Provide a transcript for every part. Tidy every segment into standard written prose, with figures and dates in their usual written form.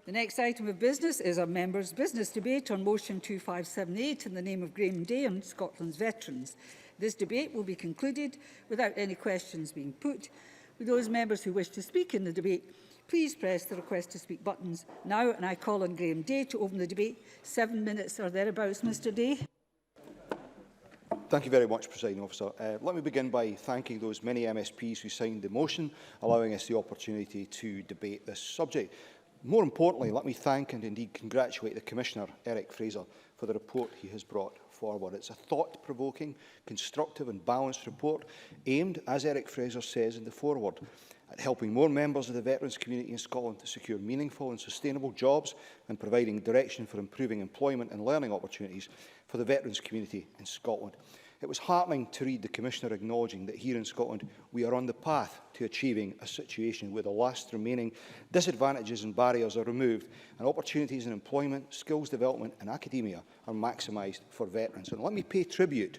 The next item of business is a members' business debate on motion 2578 in the name of Graham Day and Scotland's veterans. This debate will be concluded without any questions being put. With those members who wish to speak in the debate, please press the request to speak buttons now, and I call on Graham Day to open the debate. 7 minutes or thereabouts, Mr Day. Thank you very much, Presiding Officer. Let me begin by thanking those many MSPs who signed the motion, allowing us the opportunity to debate this subject. More importantly, let me thank and indeed congratulate the Commissioner, Eric Fraser, for the report he has brought forward. It's a thought-provoking, constructive and balanced report aimed, as Eric Fraser says in the foreword, at helping more members of the veterans community in Scotland to secure meaningful and sustainable jobs and providing direction for improving employment and learning opportunities for the veterans community in Scotland. It was heartening to read the Commissioner acknowledging that here in Scotland we are on the path to achieving a situation where the last remaining disadvantages and barriers are removed and opportunities in employment, skills development and academia are maximised for veterans. And let me pay tribute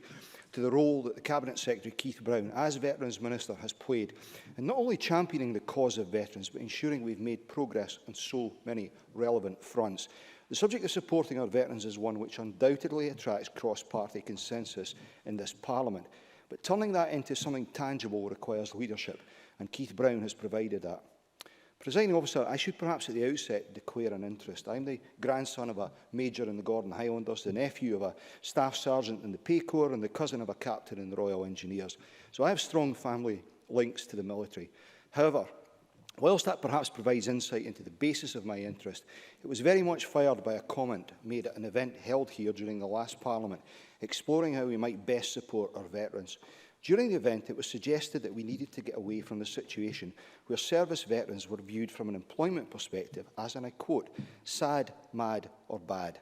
to the role that the Cabinet Secretary Keith Brown, as Veterans Minister, has played in not only championing the cause of veterans but ensuring we've made progress on so many relevant fronts. The subject of supporting our veterans is one which undoubtedly attracts cross-party consensus in this Parliament. But turning that into something tangible requires leadership, and Keith Brown has provided that. Presiding Officer, I should perhaps at the outset declare an interest. I'm the grandson of a major in the Gordon Highlanders, the nephew of a staff sergeant in the Pay Corps and the cousin of a captain in the Royal Engineers. So I have strong family links to the military. However, whilst that perhaps provides insight into the basis of my interest, it was very much fired by a comment made at an event held here during the last Parliament, exploring how we might best support our veterans. During the event, it was suggested that we needed to get away from the situation where service veterans were viewed from an employment perspective as, and I quote, sad, mad or bad.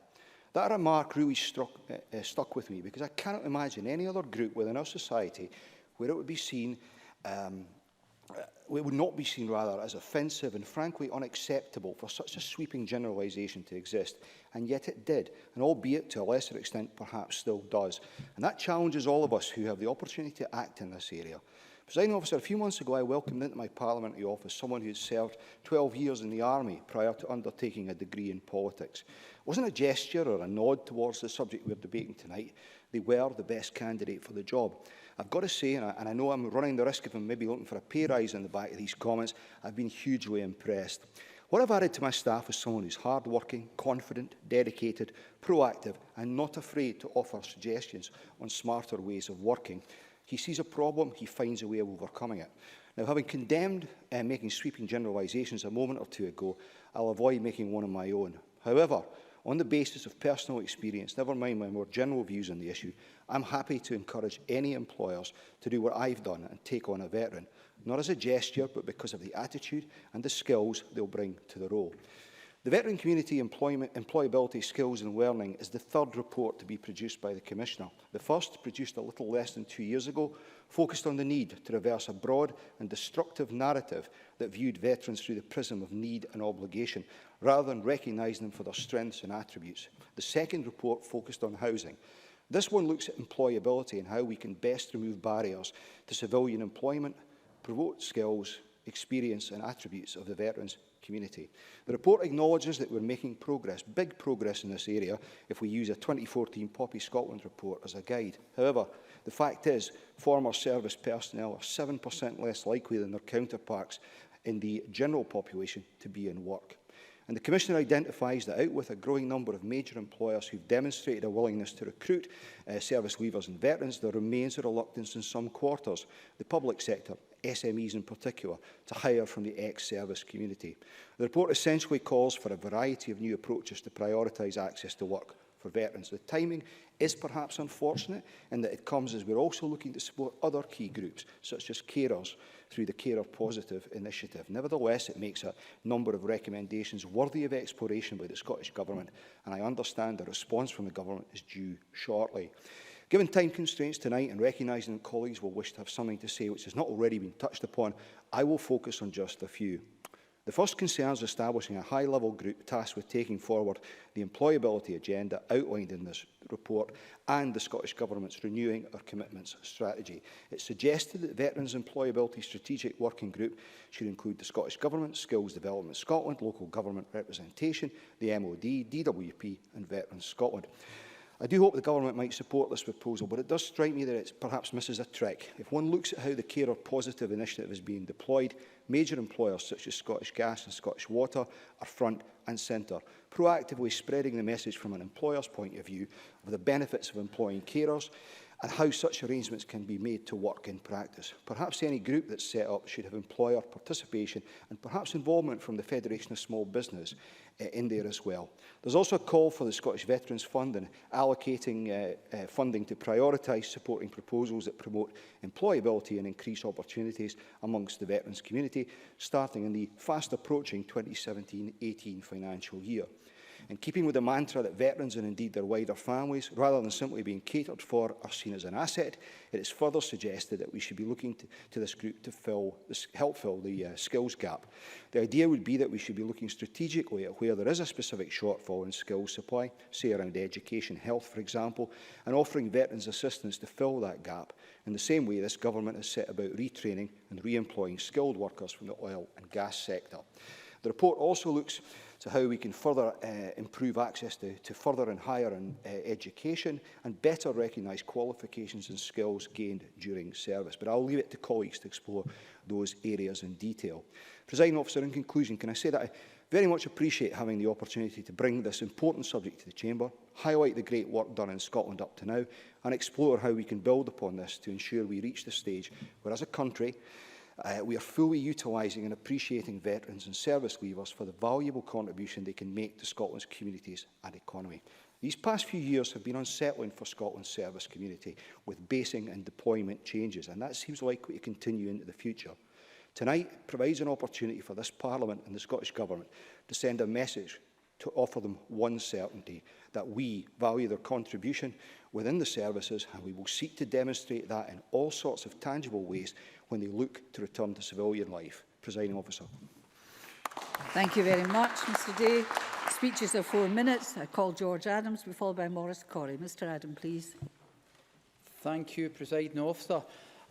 That remark really stuck with me because I cannot imagine any other group within our society where it would be seen it would not be seen rather as offensive and frankly unacceptable for such a sweeping generalisation to exist. And yet it did, and albeit to a lesser extent perhaps still does. And that challenges all of us who have the opportunity to act in this area. Presiding Officer, a few months ago I welcomed into my parliamentary office someone who had served 12 years in the army prior to undertaking a degree in politics. It wasn't a gesture or a nod towards the subject we're debating tonight. They were the best candidate for the job. I've got to say, and I know I'm running the risk of him maybe looking for a pay rise in the back of these comments, I've been hugely impressed. What I've added to my staff is someone who's hard-working, confident, dedicated, proactive and not afraid to offer suggestions on smarter ways of working. He sees a problem, he finds a way of overcoming it. Now, having condemned making sweeping generalisations a moment or two ago, I'll avoid making one of my own. However, on the basis of personal experience, never mind my more general views on the issue, I'm happy to encourage any employers to do what I've done and take on a veteran, not as a gesture, but because of the attitude and the skills they'll bring to the role. The Veteran Community Employability, Skills and Learning is the third report to be produced by the Commissioner. The first, produced a little less than 2 years ago, focused on the need to reverse a broad and destructive narrative that viewed veterans through the prism of need and obligation, rather than recognising them for their strengths and attributes. The second report focused on housing. This one looks at employability and how we can best remove barriers to civilian employment, promote skills, experience and attributes of the veterans community. The report acknowledges that we're making progress, big progress in this area, if we use a 2014 Poppy Scotland report as a guide. However, the fact is, former service personnel are 7% less likely than their counterparts in the general population to be in work. And the Commissioner identifies that out with a growing number of major employers who've demonstrated a willingness to recruit service leavers and veterans, there remains a reluctance in some quarters, the public sector, SMEs in particular, to hire from the ex-service community. The report essentially calls for a variety of new approaches to prioritise access to work for veterans. The timing is perhaps unfortunate in that it comes as we're also looking to support other key groups, such as carers, through the Carer Positive initiative. Nevertheless, it makes a number of recommendations worthy of exploration by the Scottish Government, and I understand a response from the Government is due shortly. Given time constraints tonight and recognising that colleagues will wish to have something to say which has not already been touched upon, I will focus on just a few. The first concerns establishing a high-level group tasked with taking forward the employability agenda outlined in this report and the Scottish Government's Renewing Our Commitments strategy. It suggested that the Veterans Employability Strategic Working Group should include the Scottish Government, Skills Development Scotland, Local Government Representation, the MOD, DWP and Veterans Scotland. I do hope the Government might support this proposal, but it does strike me that it perhaps misses a trick. If one looks at how the Carer Positive initiative is being deployed, major employers such as Scottish Gas and Scottish Water are front and centre, proactively spreading the message from an employer's point of view of the benefits of employing carers and how such arrangements can be made to work in practice. Perhaps any group that's set up should have employer participation and perhaps involvement from the Federation of Small Business in there as well. There's also a call for the Scottish Veterans Fund and allocating funding to prioritise supporting proposals that promote employability and increase opportunities amongst the veterans community, starting in the fast approaching 2017-18 financial year. In keeping with the mantra that veterans and indeed their wider families, rather than simply being catered for, are seen as an asset, it is further suggested that we should be looking to this group to help fill the skills gap. The idea would be that we should be looking strategically at where there is a specific shortfall in skills supply, say around education, health, for example, and offering veterans assistance to fill that gap. In the same way, this government has set about retraining and re-employing skilled workers from the oil and gas sector. The report also looks to how we can further improve access to further and higher education and better recognise qualifications and skills gained during service. But I'll leave it to colleagues to explore those areas in detail. Presiding Officer, in conclusion, can I say that I very much appreciate having the opportunity to bring this important subject to the Chamber, highlight the great work done in Scotland up to now, and explore how we can build upon this to ensure we reach the stage where, as a country, we are fully utilising and appreciating veterans and service leavers for the valuable contribution they can make to Scotland's communities and economy. These past few years have been unsettling for Scotland's service community, with basing and deployment changes, and that seems likely to continue into the future. Tonight provides an opportunity for this Parliament and the Scottish Government to send a message to offer them one certainty, that we value their contribution within the services, and we will seek to demonstrate that in all sorts of tangible ways when they look to return to civilian life. Presiding Officer. Thank you very much, Mr Day. Speeches are 4 minutes. I call George Adams, be followed by Maurice Corrie. Mr Adams, please. Thank you, Presiding Officer.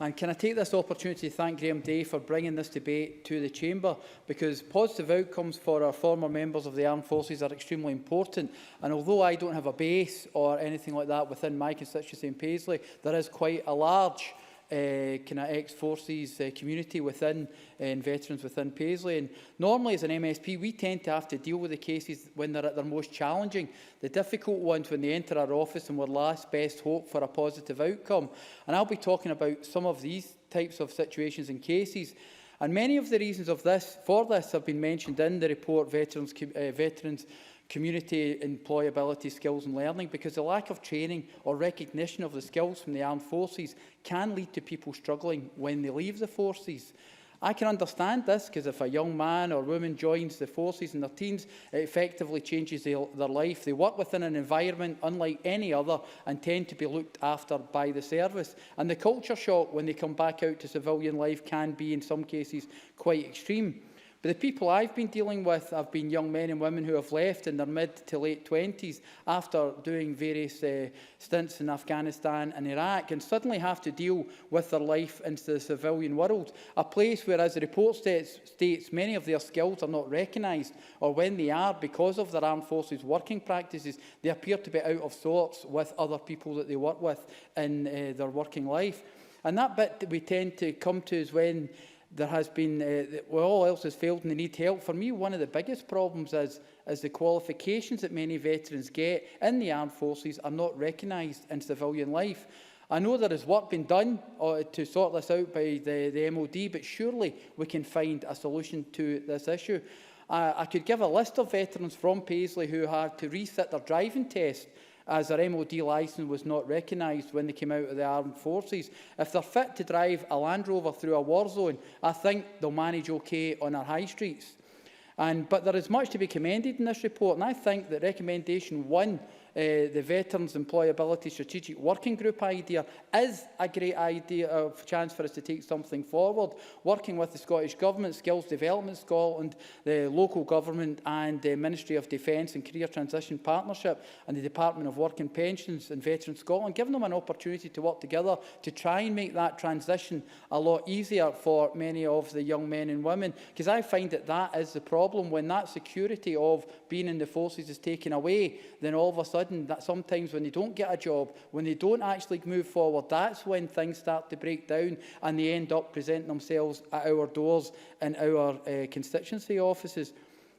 And can I take this opportunity to thank Graham Day for bringing this debate to the Chamber, because positive outcomes for our former members of the Armed Forces are extremely important. And although I don't have a base or anything like that within my constituency in Paisley, there is quite a large kind of ex-forces community within and veterans within Paisley. And normally as an MSP, we tend to have to deal with the cases when they're at their most challenging, the difficult ones when they enter our office and we're last best hope for a positive outcome. And I'll be talking about some of these types of situations and cases. And many of the reasons for this have been mentioned in the report, Veterans Community Employability, Skills and Learning, because the lack of training or recognition of the skills from the armed forces can lead to people struggling when they leave the forces. I can understand this, because if a young man or woman joins the forces in their teens, it effectively changes their life. They work within an environment unlike any other and tend to be looked after by the service. And the culture shock when they come back out to civilian life can be, in some cases, quite extreme. But the people I've been dealing with have been young men and women who have left in their mid to late 20s after doing various stints in Afghanistan and Iraq, and suddenly have to deal with their life into the civilian world, a place where, as the report states, many of their skills are not recognised, or when they are, because of their armed forces working practices, they appear to be out of sorts with other people that they work with in their working life. And that bit that we tend to come to is when there has been, well, all else has failed and they need help. For me, one of the biggest problems is the qualifications that many veterans get in the armed forces are not recognised in civilian life. I know there is work being done to sort this out by the MOD, but surely we can find a solution to this issue. I could give a list of veterans from Paisley who had to resit their driving test as their MOD licence was not recognised when they came out of the armed forces. If they're fit to drive a Land Rover through a war zone, I think they'll manage okay on our high streets. But there is much to be commended in this report, and I think that recommendation 1 the Veterans Employability Strategic Working Group idea is a great idea of chance for us to take something forward, working with the Scottish Government, Skills Development Scotland, the local government and the Ministry of Defence and Career Transition Partnership and the Department of Work and Pensions and Veterans Scotland, giving them an opportunity to work together to try and make that transition a lot easier for many of the young men and women. Because I find that that is the problem. When that security of being in the forces is taken away, then all of a sudden, that sometimes when they don't get a job, when they don't actually move forward, that's when things start to break down and they end up presenting themselves at our doors in our constituency offices.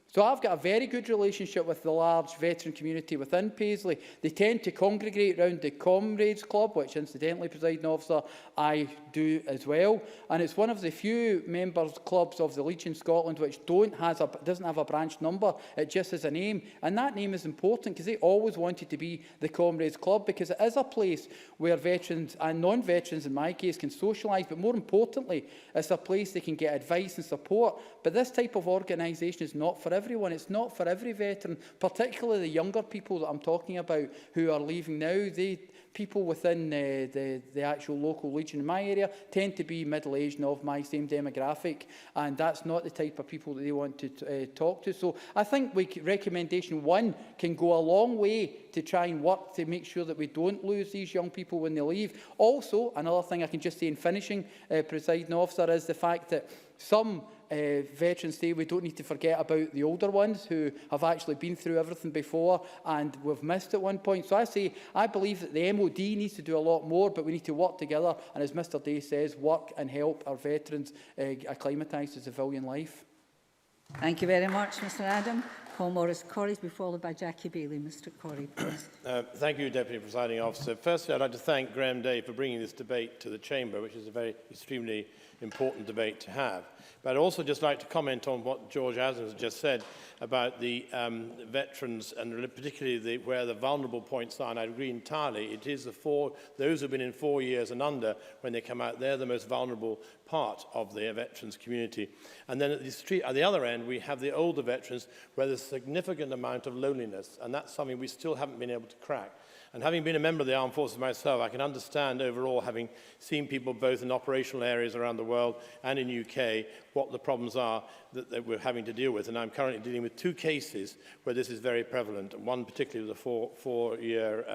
So I've got a very good relationship with the large veteran community within Paisley. They tend to congregate around the Comrades Club, which incidentally, Presiding Officer, I do as well. And it's one of the few members clubs of the Legion Scotland which doesn't have a branch number, it just has a name. And that name is important because they always wanted to be the Comrades Club, because it is a place where veterans and non-veterans in my case can socialise, but more importantly, it's a place they can get advice and support. But this type of organisation is not for everyone. It's not for every veteran, particularly the younger people that I'm talking about who are leaving now. People within the actual local Legion in my area tend to be middle-aged and of my same demographic, and that's not the type of people that they want to talk to. So I think recommendation 1 can go a long way to try and work to make sure that we don't lose these young people when they leave. Also, another thing I can just say in finishing, Presiding Officer, is the fact that some veterans say we don't need to forget about the older ones who have actually been through everything before and we've missed at one point. So I believe that the MOD needs to do a lot more, but we need to work together and, as Mr Day says, work and help our veterans acclimatise to civilian life. Thank you very much, Mr Adam. Paul Morris-Corrie to be followed by Jackie Bailey. Mr Corrie, please. Thank you, Deputy Presiding Officer. Firstly, I'd like to thank Graham Day for bringing this debate to the Chamber, which is a very extremely important debate to have. But I'd also just like to comment on what George Adams just said about the veterans and particularly where the vulnerable points are, and I agree entirely. It is those who've been in 4 years and under, when they come out, they're the most vulnerable part of the veterans community. And then at the other end, we have the older veterans where there's a significant amount of loneliness, and that's something we still haven't been able to crack. And having been a member of the Armed Forces myself, I can understand overall, having seen people both in operational areas around the world and in UK, what the problems are that we're having to deal with. And I'm currently dealing with 2 cases where this is very prevalent. One particularly with a four-year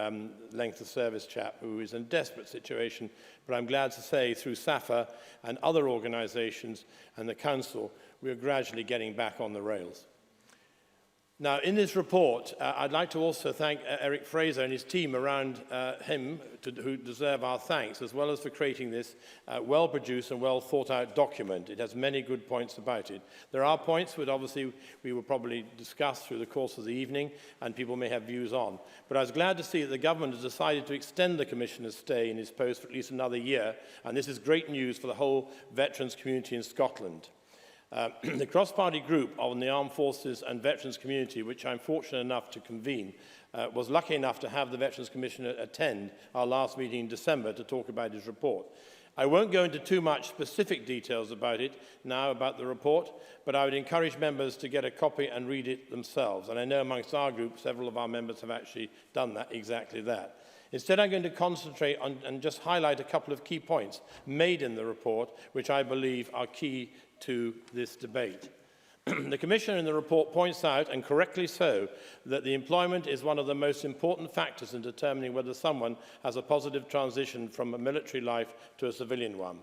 length of service chap who is in a desperate situation. But I'm glad to say through SAFA and other organisations and the Council, we're gradually getting back on the rails. Now, in this report, I'd like to also thank Eric Fraser and his team around him, who deserve our thanks, as well as for creating this well-produced and well-thought-out document. It has many good points about it. There are points which obviously we will probably discuss through the course of the evening, and people may have views on. But I was glad to see that the government has decided to extend the Commissioner's stay in his post for at least another year, and this is great news for the whole veterans community in Scotland. The cross-party group on the armed forces and veterans community, which I'm fortunate enough to convene, was lucky enough to have the Veterans Commissioner attend our last meeting in December to talk about his report. I won't go into too much specific details about it now, about the report, but I would encourage members to get a copy and read it themselves. And I know amongst our group, several of our members have actually done exactly that. Instead, I'm going to concentrate on and just highlight a couple of key points made in the report, which I believe are key to this debate. The Commissioner in the report points out, and correctly so, that the employment is one of the most important factors in determining whether someone has a positive transition from a military life to a civilian one.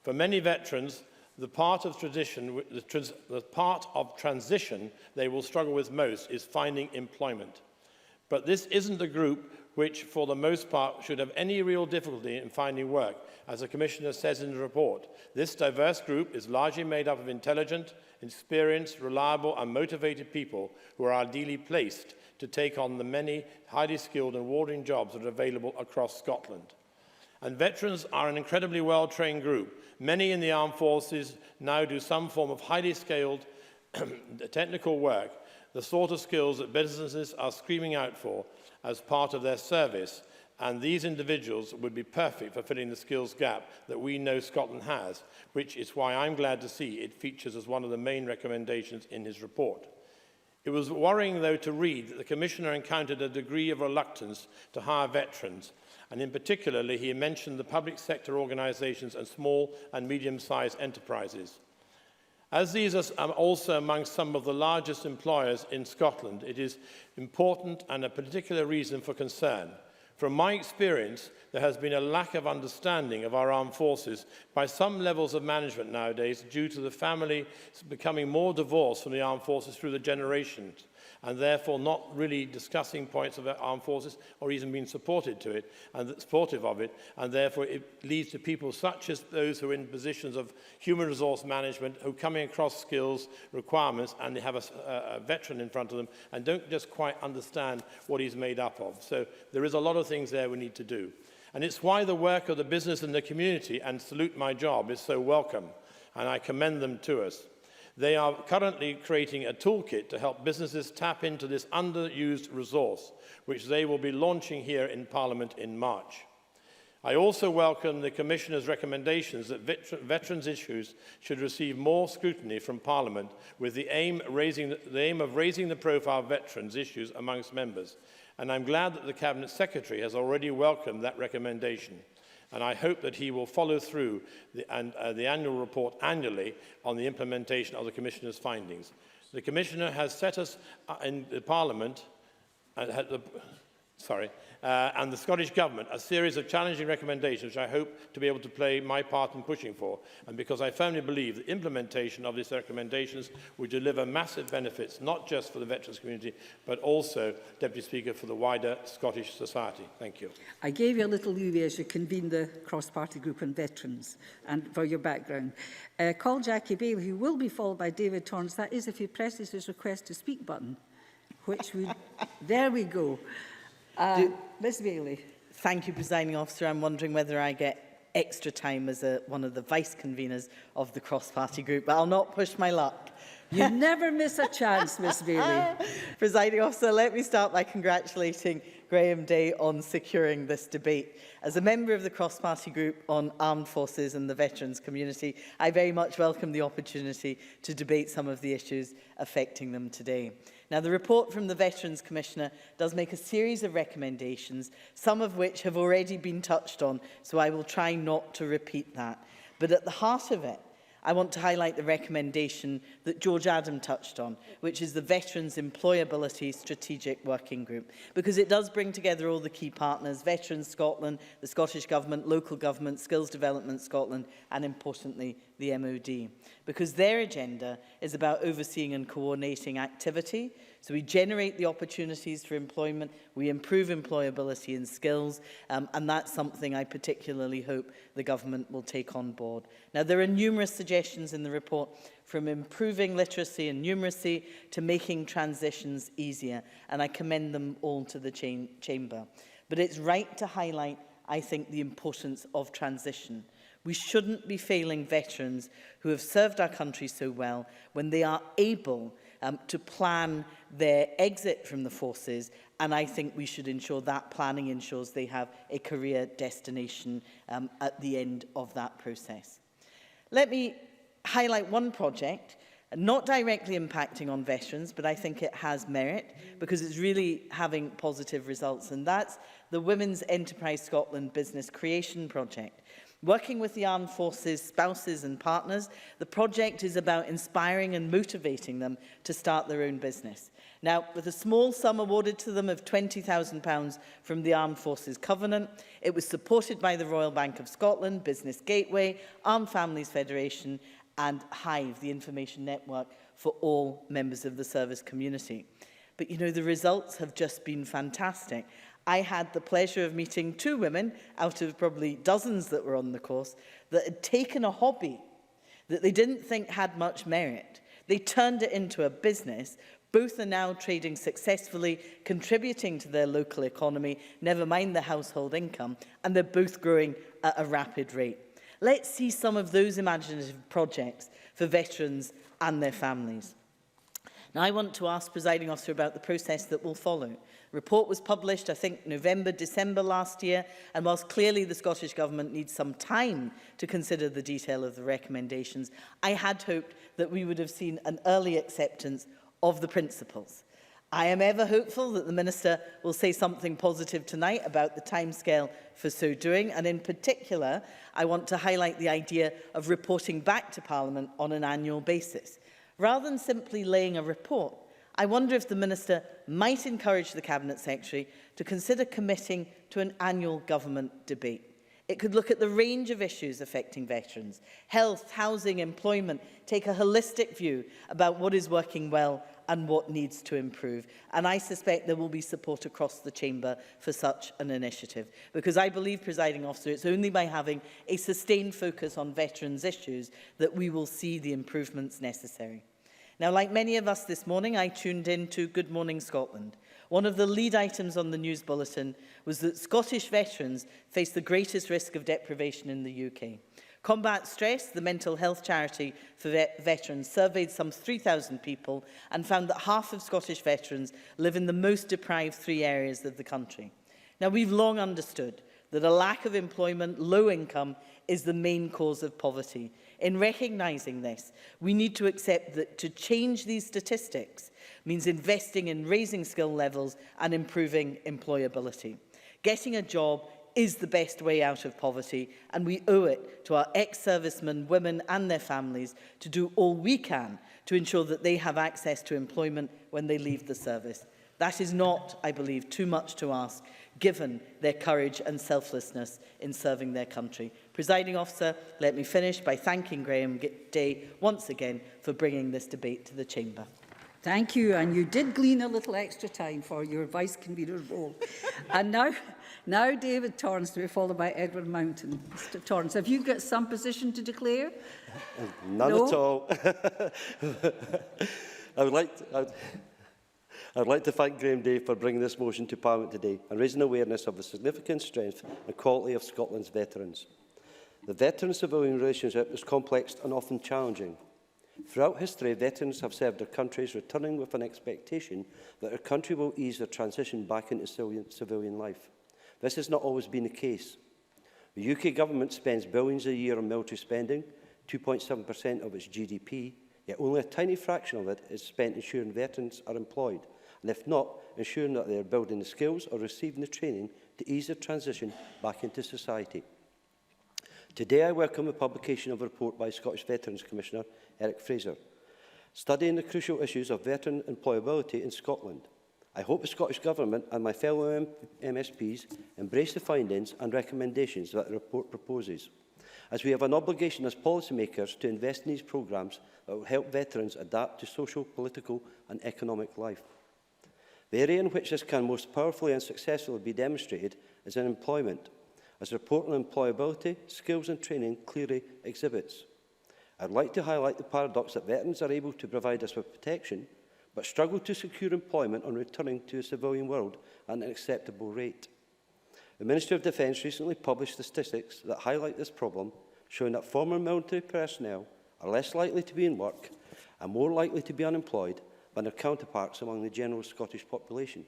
For many veterans, the part of transition they will struggle with most is finding employment. But this isn't the group which, for the most part, should have any real difficulty in finding work, as the Commissioner says in the report. This diverse group is largely made up of intelligent, experienced, reliable and motivated people who are ideally placed to take on the many highly skilled and rewarding jobs that are available across Scotland. And veterans are an incredibly well-trained group. Many in the armed forces now do some form of highly skilled technical work, the sort of skills that businesses are screaming out for as part of their service, and these individuals would be perfect for filling the skills gap that we know Scotland has, which is why I'm glad to see it features as one of the main recommendations in his report. It was worrying, though, to read that the Commissioner encountered a degree of reluctance to hire veterans, and in particular, he mentioned the public sector organisations and small and medium-sized enterprises. As these are also among some of the largest employers in Scotland, it is important and a particular reason for concern. From my experience, there has been a lack of understanding of our armed forces by some levels of management nowadays due to the family becoming more divorced from the armed forces through the generations, and therefore not really discussing points of the armed forces or even being supportive of it, and therefore it leads to people such as those who are in positions of human resource management who are coming across skills, requirements, and they have a veteran in front of them and don't just quite understand what he's made up of. So there is a lot of things there we need to do. And it's why the work of the business and the community, and Salute My Job, is so welcome, and I commend them to us. They are currently creating a toolkit to help businesses tap into this underused resource, which they will be launching here in Parliament in March. I also welcome the Commissioner's recommendations that veterans' issues should receive more scrutiny from Parliament, with the aim of raising the profile of veterans' issues amongst members. And I'm glad that the Cabinet Secretary has already welcomed that recommendation. And I hope that he will follow through the annual report annually on the implementation of the Commissioner's findings. The Commissioner has set us in the Parliament and the Scottish Government a series of challenging recommendations which I hope to be able to play my part in pushing for, and because I firmly believe the implementation of these recommendations will deliver massive benefits, not just for the veterans community, but also, Deputy Speaker, for the wider Scottish society. Thank you. I gave you a little leeway as you convened the cross-party group on veterans and for your background. Call Jackie Bailey, who will be followed by David Torrance. That is if he presses his request to speak button, which would... There we go. Ms Bailey. Thank you, Presiding Officer. I'm wondering whether I get extra time as one of the vice-conveners of the cross-party group, but I'll not push my luck. You never miss a chance, Ms Bailey. Presiding Officer, let me start by congratulating Graham Day on securing this debate. As a member of the cross-party group on armed forces and the veterans community, I very much welcome the opportunity to debate some of the issues affecting them today. Now, the report from the Veterans Commissioner does make a series of recommendations, some of which have already been touched on, so I will try not to repeat that. But at the heart of it, I want to highlight the recommendation that George Adam touched on, which is the Veterans Employability Strategic Working Group, because it does bring together all the key partners, Veterans Scotland, the Scottish Government, local government, Skills Development Scotland, and importantly, the MOD, because their agenda is about overseeing and coordinating activity. So we generate the opportunities for employment, we improve employability and skills, and that's something I particularly hope the government will take on board. Now, there are numerous suggestions in the report, from improving literacy and numeracy to making transitions easier, and I commend them all to the Chamber. But it's right to highlight, I think, the importance of transition. We shouldn't be failing veterans who have served our country so well when they are able to plan their exit from the forces, and I think we should ensure that planning ensures they have a career destination at the end of that process. Let me highlight one project, not directly impacting on veterans, but I think it has merit because it's really having positive results, and that's the Women's Enterprise Scotland Business Creation Project. Working with the armed forces, spouses and partners, the project is about inspiring and motivating them to start their own business. Now, with a small sum awarded to them of £20,000 from the Armed Forces Covenant, it was supported by the Royal Bank of Scotland, Business Gateway, Armed Families Federation and Hive, the information network for all members of the service community. But, you know, the results have just been fantastic. I had the pleasure of meeting 2 women out of probably dozens that were on the course that had taken a hobby that they didn't think had much merit. They turned it into a business. Both are now trading successfully, contributing to their local economy, never mind the household income, and they're both growing at a rapid rate. Let's see some of those imaginative projects for veterans and their families. Now, I want to ask Presiding Officer about the process that will follow. The report was published, I think, November, December last year, and whilst clearly the Scottish Government needs some time to consider the detail of the recommendations, I had hoped that we would have seen an early acceptance of the principles. I am ever hopeful that the Minister will say something positive tonight about the timescale for so doing, and in particular, I want to highlight the idea of reporting back to Parliament on an annual basis. Rather than simply laying a report, I wonder if the Minister might encourage the Cabinet Secretary to consider committing to an annual government debate. It could look at the range of issues affecting veterans, health, housing, employment, take a holistic view about what is working well and what needs to improve. And I suspect there will be support across the chamber for such an initiative. Because I believe, Presiding Officer, it's only by having a sustained focus on veterans' issues that we will see the improvements necessary. Now, like many of us this morning, I tuned in to Good Morning Scotland. One of the lead items on the news bulletin was that Scottish veterans face the greatest risk of deprivation in the UK. Combat Stress, the mental health charity for veterans, surveyed some 3,000 people and found that half of Scottish veterans live in the most deprived 3 areas of the country. Now, we've long understood that a lack of employment, low income, is the main cause of poverty. In recognising this, we need to accept that to change these statistics means investing in raising skill levels and improving employability. Getting a job is the best way out of poverty, and we owe it to our ex-servicemen, women and their families to do all we can to ensure that they have access to employment when they leave the service. That is not, I believe, too much to ask, given their courage and selflessness in serving their country. Presiding Officer, let me finish by thanking Graham Day once again for bringing this debate to the Chamber. Thank you, and you did glean a little extra time for your Vice Convener's role. And now David Torrance to be followed by Edward Mountain. Mr Torrance, have you got some position to declare? None at all. I'd like to thank Graham Day for bringing this motion to Parliament today and raising awareness of the significant strength and quality of Scotland's veterans. The veteran-civilian relationship is complex and often challenging. Throughout history, veterans have served their countries, returning with an expectation that their country will ease their transition back into civilian life. This has not always been the case. The UK government spends billions a year on military spending, 2.7% of its GDP, yet only a tiny fraction of it is spent ensuring veterans are employed, and if not, ensuring that they are building the skills or receiving the training to ease their transition back into society. Today, I welcome the publication of a report by Scottish Veterans Commissioner Eric Fraser, studying the crucial issues of veteran employability in Scotland. I hope the Scottish Government and my fellow MSPs embrace the findings and recommendations that the report proposes, as we have an obligation as policymakers to invest in these programmes that will help veterans adapt to social, political and economic life. The area in which this can most powerfully and successfully be demonstrated is in employment, as the report on employability, skills and training clearly exhibits. I'd like to highlight the paradox that veterans are able to provide us with protection, but struggle to secure employment on returning to the civilian world at an acceptable rate. The Ministry of Defence recently published statistics that highlight this problem, showing that former military personnel are less likely to be in work and more likely to be unemployed than their counterparts among the general Scottish population.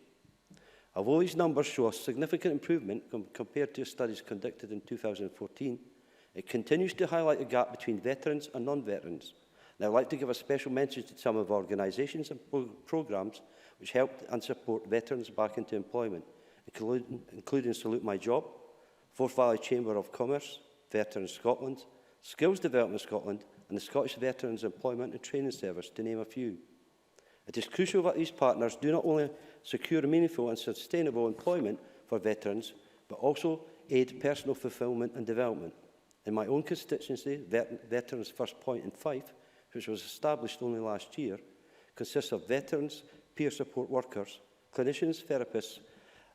Although these numbers show a significant improvement compared to studies conducted in 2014, it continues to highlight the gap between veterans and non-veterans. And I'd like to give a special mention to some of our organisations and programmes which help and support veterans back into employment, including Salute My Job, Forth Valley Chamber of Commerce, Veterans Scotland, Skills Development Scotland and the Scottish Veterans Employment and Training Service, to name a few. It is crucial that these partners do not only secure meaningful and sustainable employment for veterans, but also aid personal fulfilment and development. In my own constituency, Veterans First Point in Fife, which was established only last year, consists of veterans, peer support workers, clinicians, therapists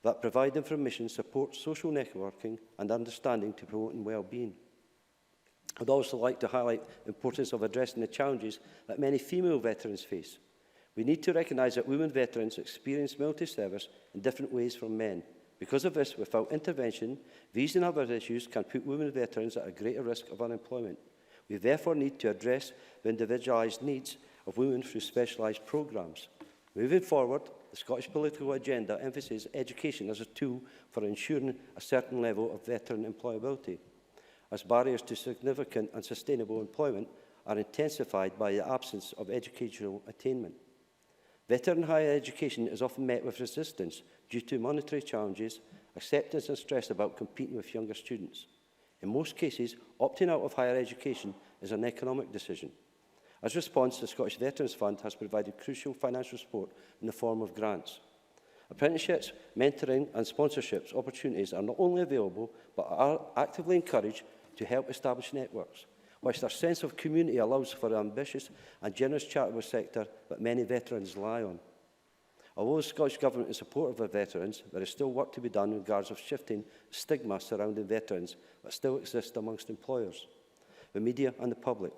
that provide information, support, social networking and understanding to promoting well-being. I'd also like to highlight the importance of addressing the challenges that many female veterans face. We need to recognise that women veterans experience military service in different ways from men. Because of this, without intervention, these and other issues can put women veterans at a greater risk of unemployment. We therefore need to address the individualised needs of women through specialised programmes. Moving forward, the Scottish political agenda emphasises education as a tool for ensuring a certain level of veteran employability, as barriers to significant and sustainable employment are intensified by the absence of educational attainment. Veteran higher education is often met with resistance due to monetary challenges, acceptance and stress about competing with younger students. In most cases, opting out of higher education is an economic decision. As a response, the Scottish Veterans Fund has provided crucial financial support in the form of grants. Apprenticeships, mentoring and sponsorships opportunities are not only available, but are actively encouraged to help establish networks, whilst their sense of community allows for the ambitious and generous charitable sector that many veterans rely on. Although the Scottish Government is supportive of veterans, there is still work to be done in regards of shifting stigma surrounding veterans that still exist amongst employers, the media and the public.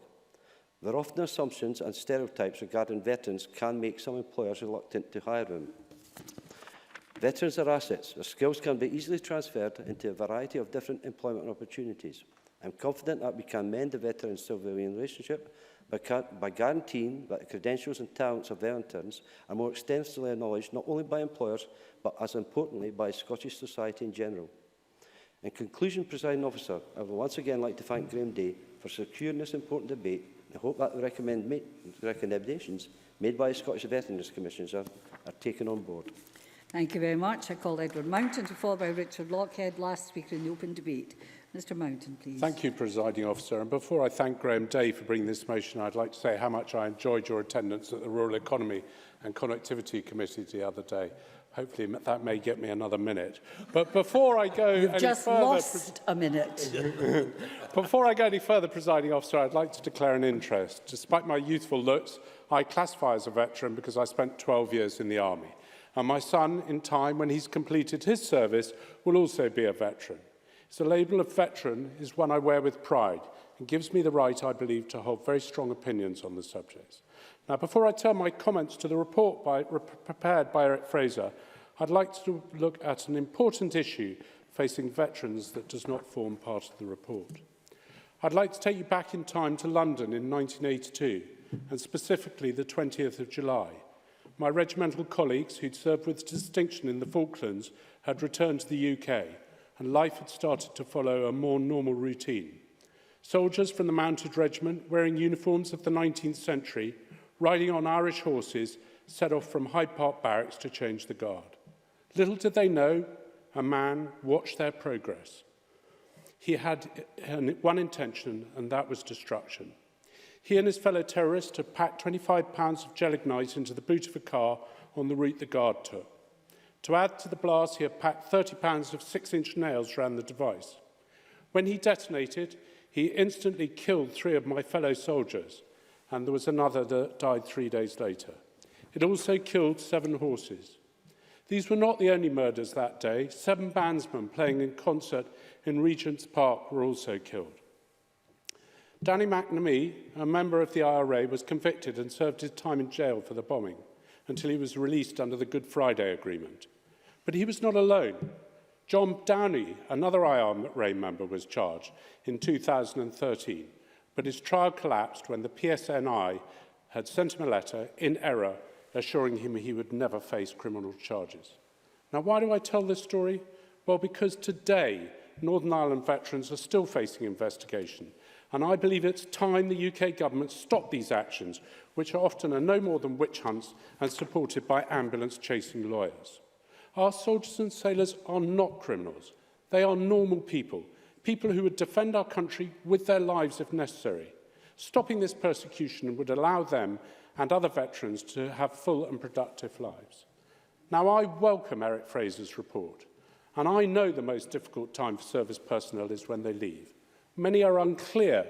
There are often assumptions and stereotypes regarding veterans can make some employers reluctant to hire them. Veterans are assets. Their skills can be easily transferred into a variety of different employment opportunities. I'm confident that we can mend the veteran-civilian relationship by guaranteeing that the credentials and talents of veterans are more extensively acknowledged not only by employers, but as importantly by Scottish society in general. In conclusion, Presiding Officer, I would once again like to thank Graham Day for securing this important debate and hope that the recommendations made by the Scottish Veterans Commissioners are taken on board. Thank you very much. I call Edward Mountain to follow by Richard Lockhead, last speaker in the open debate. Mr Mountain, please. Thank you, Presiding Officer. And before I thank Graham Day for bringing this motion, I'd like to say how much I enjoyed your attendance at the Rural Economy and Connectivity Committee the other day. Hopefully that may get me another minute. But before I go You've any just further, lost a minute. Before I go any further, Presiding Officer, I'd like to declare an interest. Despite my youthful looks, I classify as a veteran because I spent 12 years in the Army. And my son, in time, when he's completed his service, will also be a veteran. So the label of veteran is one I wear with pride and gives me the right, I believe, to hold very strong opinions on the subject. Now, before I turn my comments to the report prepared by Eric Fraser, I'd like to look at an important issue facing veterans that does not form part of the report. I'd like to take you back in time to London in 1982, and specifically the 20th of July. My regimental colleagues, who'd served with distinction in the Falklands, had returned to the UK, and life had started to follow a more normal routine. Soldiers from the Mounted Regiment, wearing uniforms of the 19th century, riding on Irish horses, set off from Hyde Park Barracks to change the guard. Little did they know, a man watched their progress. He had one intention, and that was destruction. He and his fellow terrorists had packed 25 pounds of gelignite into the boot of a car on the route the guard took. To add to the blast, he had packed 30 pounds of 6-inch nails around the device. When he detonated, he instantly killed 3 of my fellow soldiers, and there was another that died 3 days later. It also killed 7 horses. These were not the only murders that day. 7 bandsmen playing in concert in Regent's Park were also killed. Danny McNamee, a member of the IRA, was convicted and served his time in jail for the bombing until he was released under the Good Friday Agreement. But he was not alone. John Downey, another IRA member, was charged in 2013, but his trial collapsed when the PSNI had sent him a letter in error assuring him he would never face criminal charges. Now, why do I tell this story? Well, because today, Northern Ireland veterans are still facing investigation, and I believe it's time the UK government stopped these actions, which are often no more than witch hunts and supported by ambulance-chasing lawyers. Our soldiers and sailors are not criminals. They are normal people, people who would defend our country with their lives if necessary. Stopping this persecution would allow them and other veterans to have full and productive lives. Now, I welcome Eric Fraser's report, and I know the most difficult time for service personnel is when they leave. Many are unclear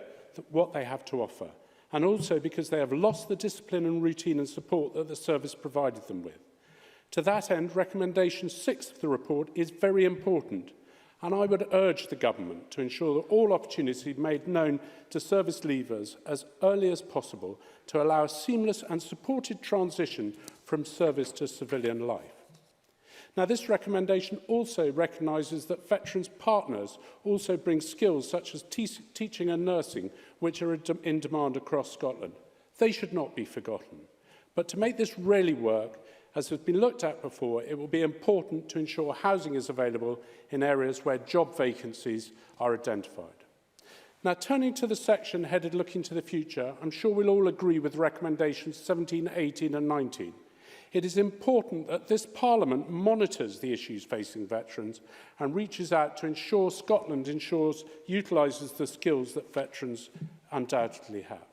what they have to offer, and also because they have lost the discipline and routine and support that the service provided them with. To that end, recommendation 6 of the report is very important, and I would urge the government to ensure that all opportunities are made known to service leavers as early as possible to allow a seamless and supported transition from service to civilian life. Now, this recommendation also recognises that veterans' partners also bring skills such as teaching and nursing, which are in demand across Scotland. They should not be forgotten. But to make this really work, as has been looked at before, it will be important to ensure housing is available in areas where job vacancies are identified. Now, turning to the section headed Looking to the Future, I'm sure we'll all agree with recommendations 17, 18 and 19. It is important that this Parliament monitors the issues facing veterans and reaches out to ensure Scotland utilises the skills that veterans undoubtedly have.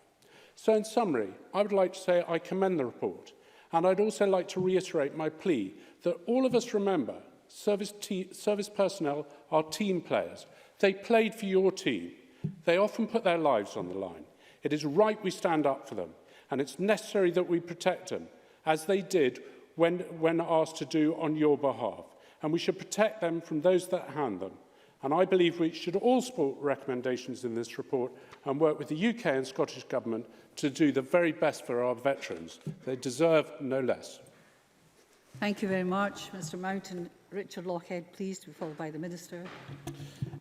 So in summary, I would like to say I commend the report, and I'd also like to reiterate my plea that all of us remember service personnel are team players. They played for your team. They often put their lives on the line. It is right we stand up for them, and it's necessary that we protect them, as they did when asked to do on your behalf. And we should protect them from those that harm them. And I believe we should all support recommendations in this report and work with the UK and Scottish Government to do the very best for our veterans. They deserve no less. Thank you very much, Mr Mountain. Richard Lochhead, please, to be followed by the Minister.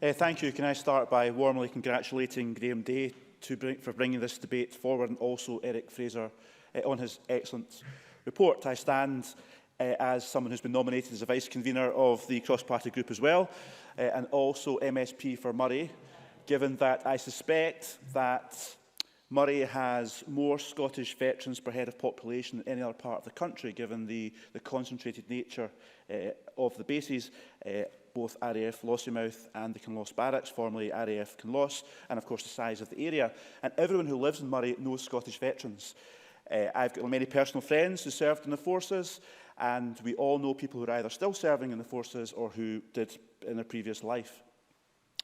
Thank you. Can I start by warmly congratulating Graham Day for bringing this debate forward, and also Eric Fraser on his excellent report. I stand as someone who's been nominated as a vice-convener of the cross-party group as well, and also MSP for Murray, given that I suspect that Murray has more Scottish veterans per head of population than any other part of the country, given the concentrated nature of the bases, both RAF Lossiemouth and the Kinloss Barracks, formerly RAF Kinloss, and of course the size of the area. And everyone who lives in Murray knows Scottish veterans. I've got many personal friends who served in the forces, and we all know people who are either still serving in the forces or who did in their previous life.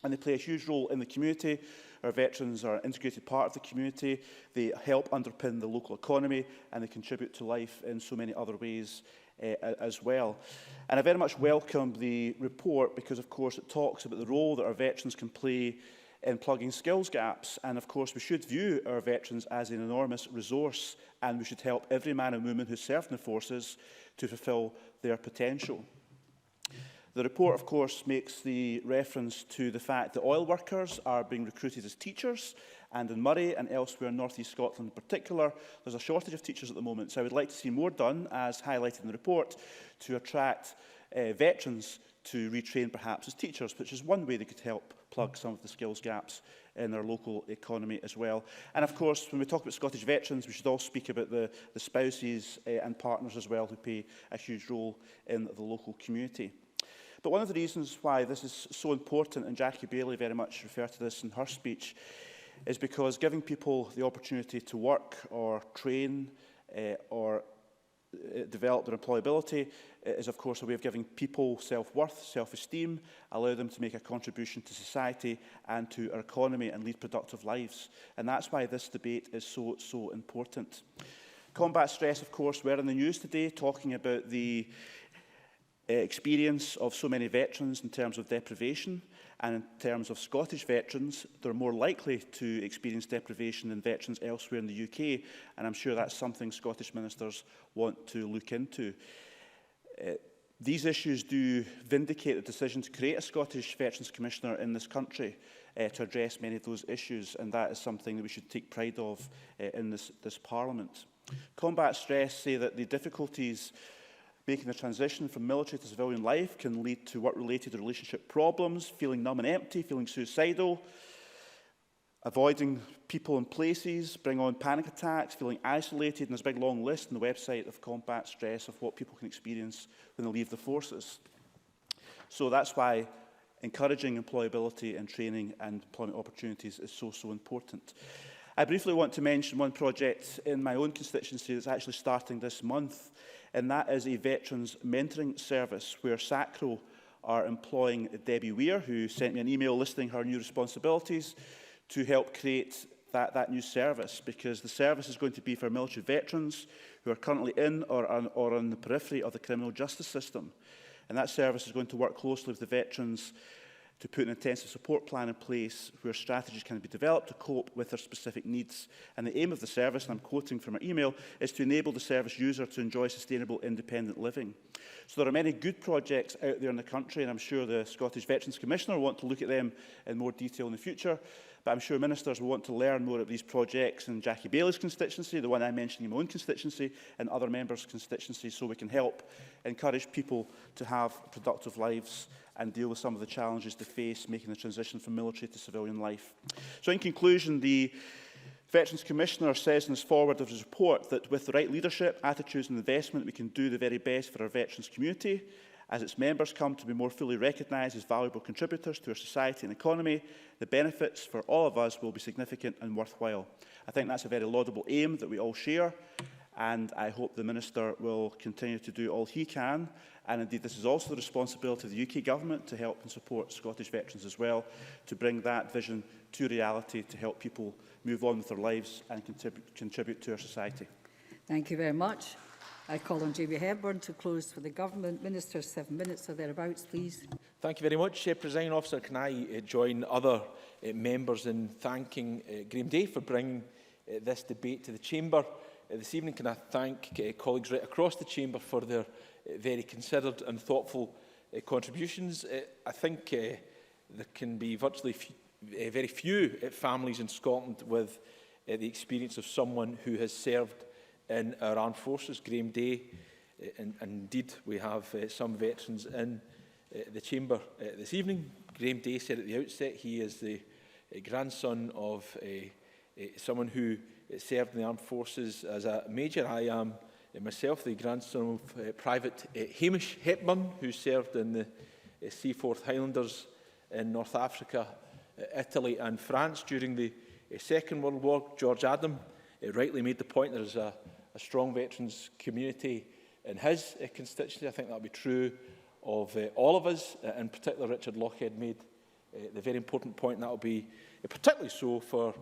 And they play a huge role in the community. Our veterans are an integrated part of the community. They help underpin the local economy, and they contribute to life in so many other ways as well. And I very much welcome the report because, of course, it talks about the role that our veterans can play in plugging skills gaps. And, of course, we should view our veterans as an enormous resource, and we should help every man and woman who served in the forces to fulfil their potential. The report, of course, makes the reference to the fact that oil workers are being recruited as teachers, and in Murray and elsewhere in North East Scotland in particular, there's a shortage of teachers at the moment. So I would like to see more done, as highlighted in the report, to attract veterans to retrain perhaps as teachers, which is one way they could help plug some of the skills gaps in our local economy as well. And of course, when we talk about Scottish veterans, we should all speak about the spouses and partners as well, who play a huge role in the local community. But one of the reasons why this is so important, and Jackie Baillie very much referred to this in her speech, is because giving people the opportunity to work or train or develop their employability is, of course, a way of giving people self-worth, self-esteem, allow them to make a contribution to society and to our economy and lead productive lives. And that's why this debate is so important. Combat stress, of course, were in the news today, talking about the experience of so many veterans in terms of deprivation, and in terms of Scottish veterans, they're more likely to experience deprivation than veterans elsewhere in the UK, and I'm sure that's something Scottish ministers want to look into. These issues do vindicate the decision to create a Scottish Veterans Commissioner in this country to address many of those issues, and that is something that we should take pride of in this Parliament. Combat stress say that the difficulties making the transition from military to civilian life can lead to work-related relationship problems, feeling numb and empty, feeling suicidal, avoiding people and places, bring on panic attacks, feeling isolated, and there's a big long list on the website of combat stress of what people can experience when they leave the forces. So that's why encouraging employability and training and employment opportunities is so important. I briefly want to mention one project in my own constituency that's actually starting this month, and that is a veterans mentoring service where SACRO are employing Debbie Weir, who sent me an email listing her new responsibilities, to help create that new service, because the service is going to be for military veterans who are currently in or on the periphery of the criminal justice system. And that service is going to work closely with the veterans to put an intensive support plan in place where strategies can be developed to cope with their specific needs. And the aim of the service, and I'm quoting from our email, is to enable the service user to enjoy sustainable independent living. So there are many good projects out there in the country, and I'm sure the Scottish Veterans Commissioner will want to look at them in more detail in the future. But I'm sure ministers will want to learn more about these projects in Jackie Baillie's constituency, the one I mentioned in my own constituency, and other members' constituencies, so we can help encourage people to have productive lives and deal with some of the challenges they face making the transition from military to civilian life. So in conclusion, the Veterans Commissioner says in his foreword of his report that with the right leadership, attitudes and investment, we can do the very best for our veterans community. As its members come to be more fully recognised as valuable contributors to our society and economy, the benefits for all of us will be significant and worthwhile. I think that's a very laudable aim that we all share, and I hope the Minister will continue to do all he can. And indeed, this is also the responsibility of the UK Government to help and support Scottish veterans as well, to bring that vision to reality, to help people move on with their lives and contribute to our society. Thank you very much. I call on Jamie Hepburn to close for the Government. Minister, 7 minutes or thereabouts, please. Thank you very much, Presiding Officer. Can I join other members in thanking Graham Day for bringing this debate to the Chamber this evening? Can I thank colleagues right across the Chamber for their very considered and thoughtful contributions. I think there can be virtually very few families in Scotland with the experience of someone who has served in our armed forces. Graham Day, and indeed we have some veterans in the Chamber this evening. Graham Day said at the outset he is the grandson of someone who served in the armed forces as a major. I am myself the grandson of Private Hamish Hepburn, who served in the Seaforth Highlanders in North Africa, Italy and France during the Second World War. George Adam rightly made the point there is a strong veterans community in his constituency. I think that will be true of all of us. In particular, Richard Lochhead made the very important point, and that will be particularly so for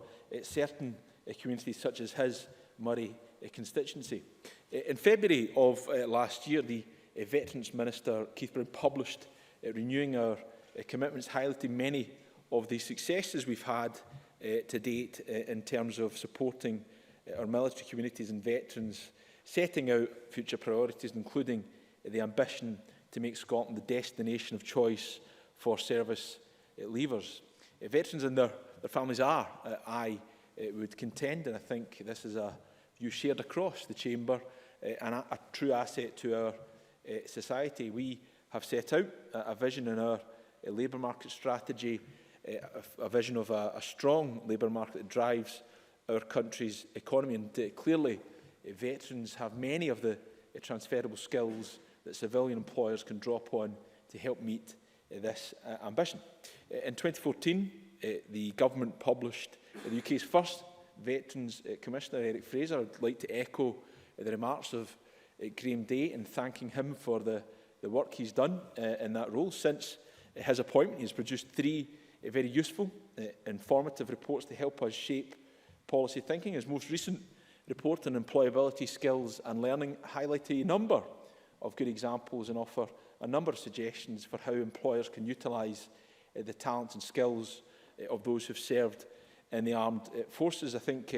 certain communities such as his Murray constituency. In February of last year, the Veterans Minister, Keith Brown, published renewing our commitments, highlighting many of the successes we've had to date in terms of supporting our military communities and veterans, setting out future priorities, including the ambition to make Scotland the destination of choice for service leavers. Veterans and their families are, I would contend, and I think this is a view shared across the Chamber, and a true asset to our society. We have set out a vision in our labour market strategy, a vision of a strong labour market that drives our country's economy, and clearly veterans have many of the transferable skills that civilian employers can draw upon to help meet this ambition. In 2014, the Government published the UK's first Veterans Commissioner, Eric Fraser. I'd like to echo the remarks of Graham Day in thanking him for the work he's done in that role. Since his appointment, he's produced 3 very useful, informative reports to help us shape policy thinking. His most recent report on employability, skills and learning highlighted a number of good examples and offer a number of suggestions for how employers can utilise the talents and skills of those who have served in the armed forces. I think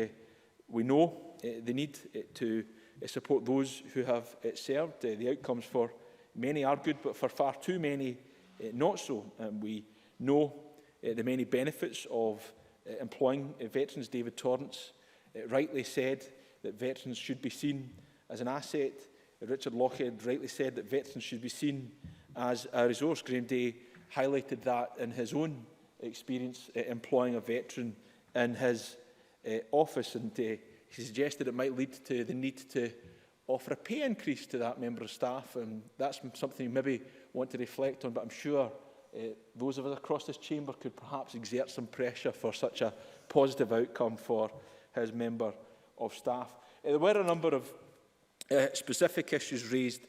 we know the need to support those who have served. The outcomes for many are good, but for far too many not so. We know the many benefits of employing veterans. David Torrance rightly said that veterans should be seen as an asset. Richard Lochhead rightly said that veterans should be seen as a resource. Graham Day highlighted that in his own experience employing a veteran in his office, and he suggested it might lead to the need to offer a pay increase to that member of staff, and that's something you maybe want to reflect on, but I'm sure those of us across this chamber could perhaps exert some pressure for such a positive outcome for his member of staff. There were a number of specific issues raised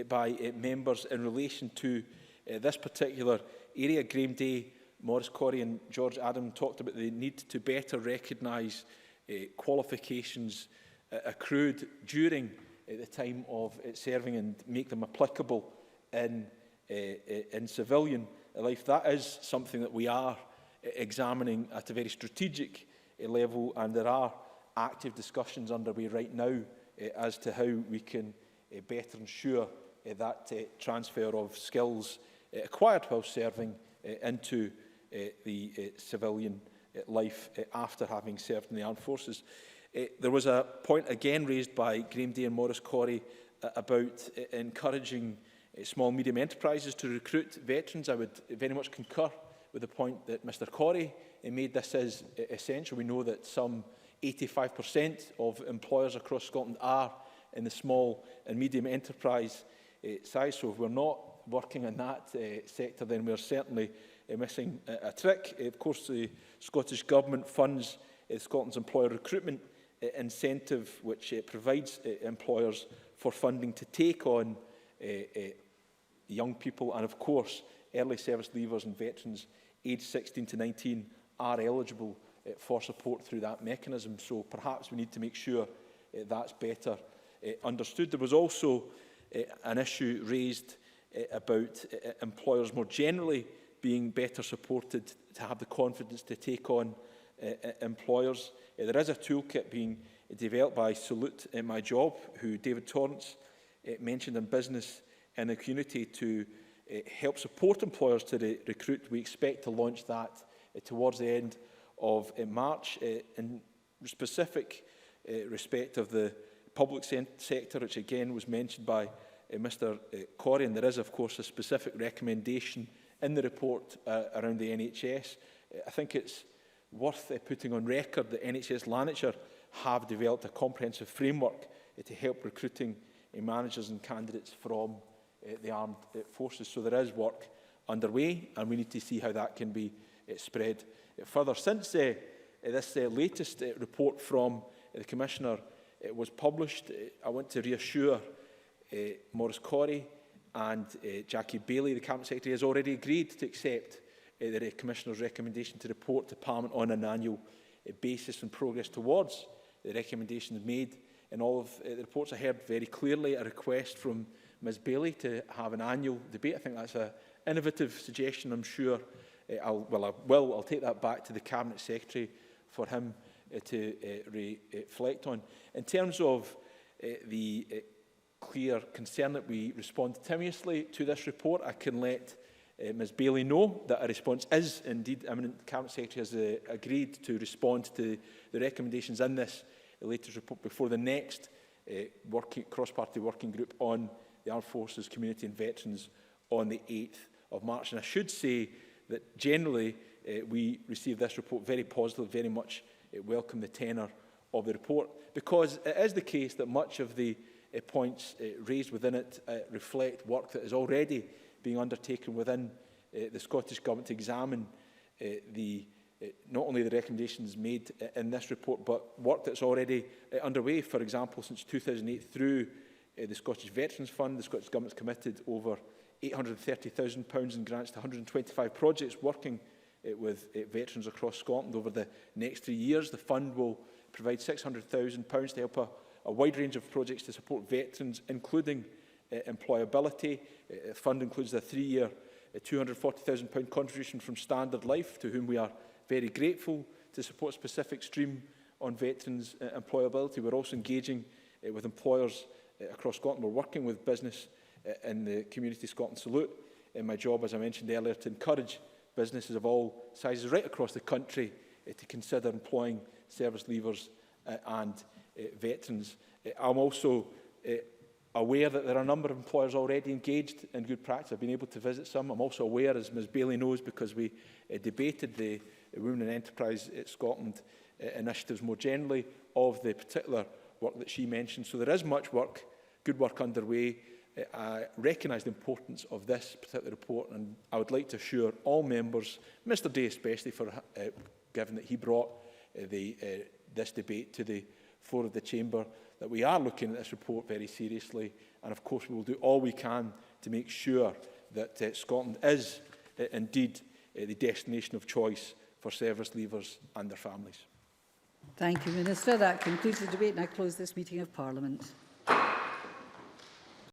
by members in relation to this particular area. Graham Day, Maurice Corrie and George Adam talked about the need to better recognise qualifications accrued during the time of serving and make them applicable in civilian life. That is something that we are examining at a very strategic level, and there are active discussions underway right now as to how we can better ensure that transfer of skills acquired while serving into the civilian life after having served in the armed forces. There was a point again raised by Graham Day and Maurice Corrie about encouraging small and medium enterprises to recruit veterans. I would very much concur with the point that Mr Corrie made. This is essential. We know that some 85% of employers across Scotland are in the small and medium enterprise size. So if we're not working in that sector, then we're certainly missing a trick. Of course, the Scottish Government funds Scotland's employer recruitment incentive, which provides employers for funding to take on young people. And of course, early service leavers and veterans aged 16 to 19 are eligible for support through that mechanism. So perhaps we need to make sure that's better understood. There was also an issue raised about employers more generally being better supported to have the confidence to take on employers. There is a toolkit being developed by Salute My Job, who David Torrance mentioned in Business in the Community, to help support employers to recruit. We expect to launch that towards the end of March. In specific respect of the public sector, which again was mentioned by Mr Corrie, and there is of course a specific recommendation in the report around the NHS. I think it's worth putting on record that NHS Lanarkshire have developed a comprehensive framework to help recruiting managers and candidates from the armed forces. So there is work underway, and we need to see how that can be spread further. Since this latest report from the Commissioner was published, I want to reassure Maurice Corrie and Jackie Bailey, the Cabinet Secretary, has already agreed to accept the Commissioner's recommendation to report to Parliament on an annual basis and progress towards the recommendations made. In all of the reports, I heard very clearly a request from Ms Bailey to have an annual debate. I think that's an innovative suggestion. I'm sure I'll take that back to the Cabinet Secretary for him to reflect on. In terms of the clear concern that we respond continuously to this report, I can let Ms Bailey know that a response is indeed imminent. The Cabinet Secretary has agreed to respond to the recommendations in this latest report before the next cross-party working group on the Armed Forces, Community and Veterans on the 8th of March. And I should say that generally we received this report very positive, very much welcome the tenor of the report, because it is the case that much of the points raised within it reflect work that is already being undertaken within the Scottish Government to examine not only the recommendations made in this report, but work that's already underway. For example, since 2008, through the Scottish Veterans Fund, the Scottish Government has committed over £830,000 in grants to 125 projects working with veterans across Scotland over the next 3 years. The fund will provide £600,000 to help a wide range of projects to support veterans, including employability. The fund includes a 3-year £240,000 contribution from Standard Life, to whom we are very grateful, to support a specific stream on veterans' employability. We're also engaging with employers across Scotland. We're working with business in the Community Scotland Salute. In my job, as I mentioned earlier, to encourage businesses of all sizes right across the country to consider employing service leavers and veterans. I'm also aware that there are a number of employers already engaged in good practice. I've been able to visit some. I'm also aware, as Ms Bailey knows, because we debated the Women in Enterprise Scotland initiatives more generally, of the particular work that she mentioned. So there is much work, good work underway. I recognise the importance of this particular report, and I would like to assure all members, Mr Day especially, for given that he brought this debate to the floor of the Chamber, that we are looking at this report very seriously, and of course we will do all we can to make sure that Scotland is indeed the destination of choice for service leavers and their families. Thank you, Minister. That concludes the debate, and I close this meeting of Parliament.